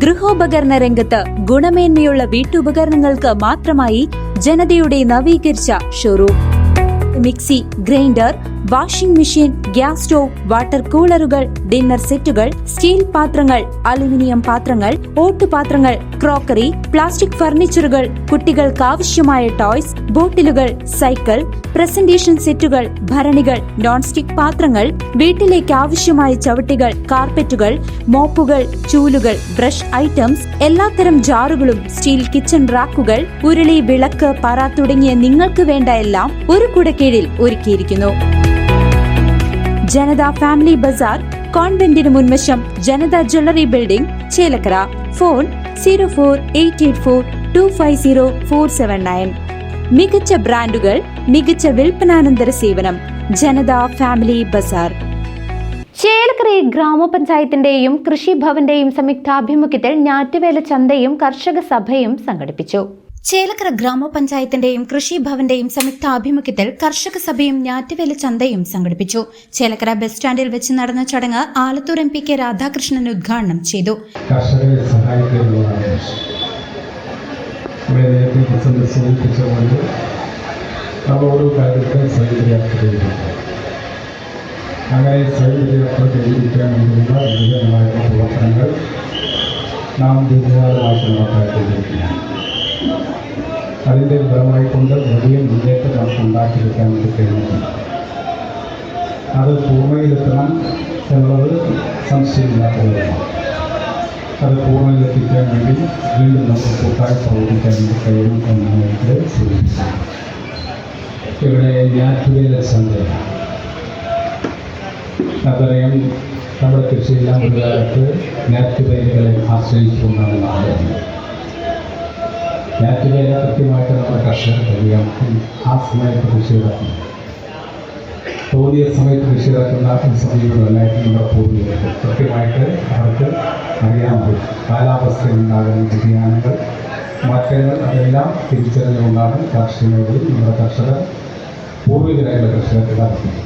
ഗൃഹോപകരണ രംഗത്ത് ഗുണമേന്മയുള്ള വീട്ടുപകരണങ്ങൾക്ക് മാത്രമായി ജനതയുടെ നവീകരിച്ച showroom. Mixie, grinder, washing machine, gas stove, water കൂളറുകൾ, ഡിന്നർ സെറ്റുകൾ, സ്റ്റീൽ പാത്രങ്ങൾ, അലുമിനിയം പാത്രങ്ങൾ, ഓട്ടുപാത്രങ്ങൾ, ക്രോക്കറി, പ്ലാസ്റ്റിക് ഫർണിച്ചറുകൾ, കുട്ടികൾക്ക് ആവശ്യമായ ടോയ്സ്, ബോട്ടിലുകൾ, സൈക്കിൾ, പ്രസന്റേഷൻ സെറ്റുകൾ, ഭരണികൾ, നോൺ സ്റ്റിക് പാത്രങ്ങൾ, വീട്ടിലേക്ക് ആവശ്യമായ ചവിട്ടികൾ, കാർപ്പറ്റുകൾ, മോപ്പുകൾ, ചൂലുകൾ, ബ്രഷ് ഐറ്റംസ്, എല്ലാത്തരം ജാറുകളും, സ്റ്റീൽ കിച്ചൺ റാക്കുകൾ, ഉരുളി, വിളക്ക്, പറ തുടങ്ങിയ നിങ്ങൾക്ക് വേണ്ട എല്ലാം ഒരു കുടക്കീഴിൽ ഒരുക്കിയിരിക്കുന്നു. ജനത ഫാമിലി ബസാർ, കോൺവെന്റിന് മുൻവശം, ജനത ജ്വല്ലറി ബിൽഡിംഗ്, ചേലക്കര. ഫോൺ 04884250 മികച്ച ബ്രാൻഡുകൾ, മികച്ച വിൽപ്പനാനന്തര സേവനം. ജനത ഫാമിലി ബസാർ. ചേലക്കര ഗ്രാമപഞ്ചായത്തിന്റെയും കൃഷിഭവന്റെയും സംയുക്താഭിമുഖ്യത്തിൽ ഞാറ്റുവേല ചന്തയും കർഷക സഭയും സംഘടിപ്പിച്ചു. ചേലക്കര ഗ്രാമപഞ്ചായത്തിന്റെയും കൃഷിഭവന്റെയും സംയുക്താഭിമുഖ്യത്തിൽ കർഷക സഭയും ഞാറ്റുവേല ചന്തയും സംഘടിപ്പിച്ചു. ചേലക്കര ബസ് സ്റ്റാൻഡിൽ വെച്ച് നടന്ന ചടങ്ങ് ആലത്തൂർ MP K രാധാകൃഷ്ണൻ ഉദ്ഘാടനം ചെയ്തു. കർഷകരെ സഹായിക്കുന്നതാണ് ഓരോ കാര്യത്തെ സ്വയം അങ്ങനെ സ്വയം പര്യാപ്തം വേണ്ടിയുള്ള വിവിധമായ പ്രവർത്തനങ്ങൾ നാം ദീർഘകാലമായിട്ട് നടപ്പാക്കിയിരിക്കുകയാണ്. അതിൻ്റെ ഫലമായിക്കൊണ്ട് വലിയ മുന്നേറ്റം നമുക്ക് ഉണ്ടാക്കിയെടുക്കാൻ വേണ്ടി കഴിഞ്ഞിട്ടുണ്ട്. അത് പൂർണ്ണയിലെത്തണം എന്നുള്ളത് സംശയമില്ലാത്തതാണ്. അത് പൂർണ്ണയിലെത്തിക്കാൻ വേണ്ടി വീണ്ടും നമുക്ക് കൂട്ടായി പ്രവർത്തിക്കാൻ വേണ്ടി കഴിയും എന്നാണ് എനിക്ക് സൂചിപ്പിച്ചത്. ഇവിടെ ഞാറ്റുവേല ചന്ത അതറിയാം. നമ്മുടെ കൃഷിയെല്ലാം ഒരു കാലത്ത് ഞാറ്റുവേലകളെ ആശ്രയിച്ചുകൊണ്ടാണ് നടന്നത്. ഞാറ്റുവേല കൃത്യമായിട്ട് നമ്മുടെ കർഷകർക്കറിയാം. ആ സമയത്ത് കൃഷി ഇറക്കുന്നു, തോന്നിയ സമയത്ത് കൃഷി ഇറക്കുന്ന സമീപനമല്ലായിട്ട് നമ്മുടെ പൂർവ്വികർക്ക് കൃത്യമായിട്ട് അവർക്ക് അറിയാൻ പറ്റും. കാലാവസ്ഥയിലുണ്ടാകുന്ന വ്യതിയാനങ്ങൾ, മാറ്റങ്ങൾ അതെല്ലാം തിരിച്ചറിഞ്ഞുകൊണ്ടാണ് കാർഷിക മേഖലയിൽ നമ്മുടെ കർഷകർ പൂർവ്വികരായുള്ള കർഷകർക്ക് നടത്തുന്നത്.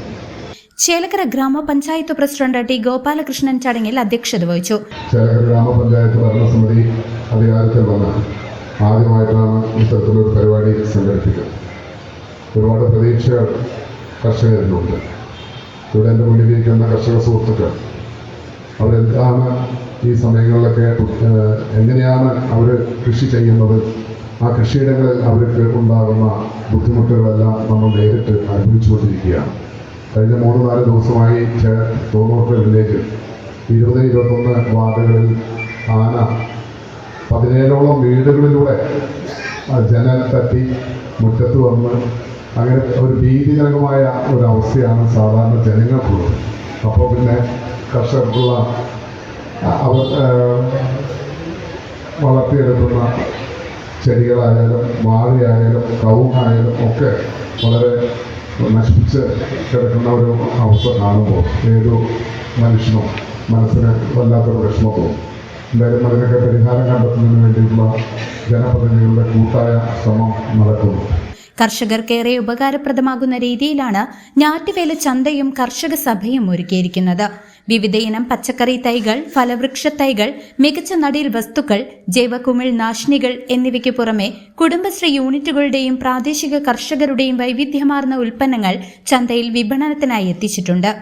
ചേലക്കര ഗ്രാമപഞ്ചായത്ത് പ്രസിഡന്റ് T ഗോപാലകൃഷ്ണൻ ചടങ്ങിൽ അധ്യക്ഷത വഹിച്ചു. ചേലക്കര ഗ്രാമപഞ്ചായത്ത് ഭരണസമിതി അധികാരത്തിൽ വന്ന് ആദ്യമായിട്ടാണ് ഇത്തരത്തിലൊരു പരിപാടി സംഘടിപ്പിക്കുന്നത്. ഒരുപാട് പ്രതീക്ഷകൾ കർഷകരിലുണ്ട്. ഇവിടെ എൻ്റെ മുന്നിലിരിക്കുന്ന കർഷക സുഹൃത്തുക്കൾ അവരെന്താണ് ഈ സമയങ്ങളിലൊക്കെ എങ്ങനെയാണ് അവർ കൃഷി ചെയ്യുന്നത്, ആ കൃഷിയിടങ്ങളിൽ അവർക്ക് ഉണ്ടാകുന്ന ബുദ്ധിമുട്ടുകളെല്ലാം നമ്മൾ നേരിട്ട് അനുഭവിച്ചുകൊണ്ടിരിക്കുകയാണ്. കഴിഞ്ഞ 3-4 ദിവസമായി തോന്നൂർ വില്ലേജിൽ 20-21 വാർഡുകളിൽ ആന 17ഓളം വീടുകളിലൂടെ ജനൽ തട്ടി മുറ്റത്ത് വന്ന് അങ്ങനെ ഒരു ഭീതിജനകമായ ഒരവസ്ഥയാണ് സാധാരണ ജനങ്ങൾക്കുള്ളത്. അപ്പോൾ പിന്നെ കർഷകർക്കുള്ള അവർ വളർത്തിയെടുക്കുന്ന ചെടികളായാലും വാഴയായാലും കവുങ്ങായാലും ഒക്കെ വളരെ നശിപ്പിച്ച് കിടക്കുന്ന ഒരു അവസ്ഥ കാണുമ്പോൾ ഏതൊരു മനുഷ്യനും മനസ്സിന് വല്ലാത്തൊരു വിഷമം തോന്നും. എന്തായാലും അതിനൊക്കെ പരിഹാരം കണ്ടെത്തുന്നതിന് വേണ്ടിയിട്ടുള്ള ജനപ്രതിനിധികളുടെ കൂട്ടായ ശ്രമം നടക്കുന്നു. കർഷകർക്കേറെ ഉപകാരപ്രദമാകുന്ന രീതിയിലാണ് ഞാറ്റുവേല ചന്തയും കർഷക സഭയും ഒരുക്കിയിരിക്കുന്നത്. വിവിധയിനം പച്ചക്കറി തൈകൾ, ഫലവൃക്ഷ തൈകൾ, മികച്ച നടീൽ വസ്തുക്കൾ, ജൈവകുമിൾ നാശിനികൾ എന്നിവയ്ക്ക് പുറമെ കുടുംബശ്രീ യൂണിറ്റുകളുടെയും പ്രാദേശിക കർഷകരുടെയും വൈവിധ്യമാർന്ന ഉൽപ്പന്നങ്ങൾ ചന്തയിൽ വിപണനത്തിനായി എത്തിച്ചിട്ടുണ്ട്.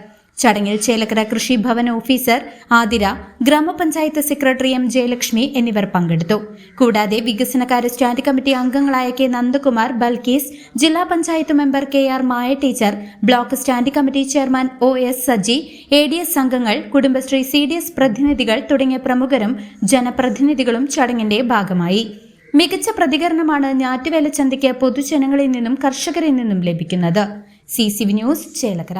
ചടങ്ങിൽ ചേലക്കര കൃഷിഭവൻ ഓഫീസർ ആതിര, ഗ്രാമപഞ്ചായത്ത് സെക്രട്ടറി M ജയലക്ഷ്മി എന്നിവർ പങ്കെടുത്തു. കൂടാതെ വികസനകാര്യ സ്റ്റാൻഡിംഗ് കമ്മിറ്റി അംഗങ്ങളായ K നന്ദകുമാർ, ബൽക്കീസ്, ജില്ലാ panchayat member KR Maya teacher, block standing committee chairman OS Saji, ADS അംഗങ്ങൾ, കുടുംബശ്രീ CDS പ്രതിനിധികൾ തുടങ്ങിയ പ്രമുഖരും ജനപ്രതിനിധികളും ചടങ്ങിന്റെ ഭാഗമായി. മികച്ച പ്രതികരണമാണ് ഞാറ്റുവേല ചന്തയ്ക്ക് പൊതുജനങ്ങളിൽ നിന്നും കർഷകരിൽ നിന്നും ലഭിക്കുന്നത്. CCV news, Chelakkara.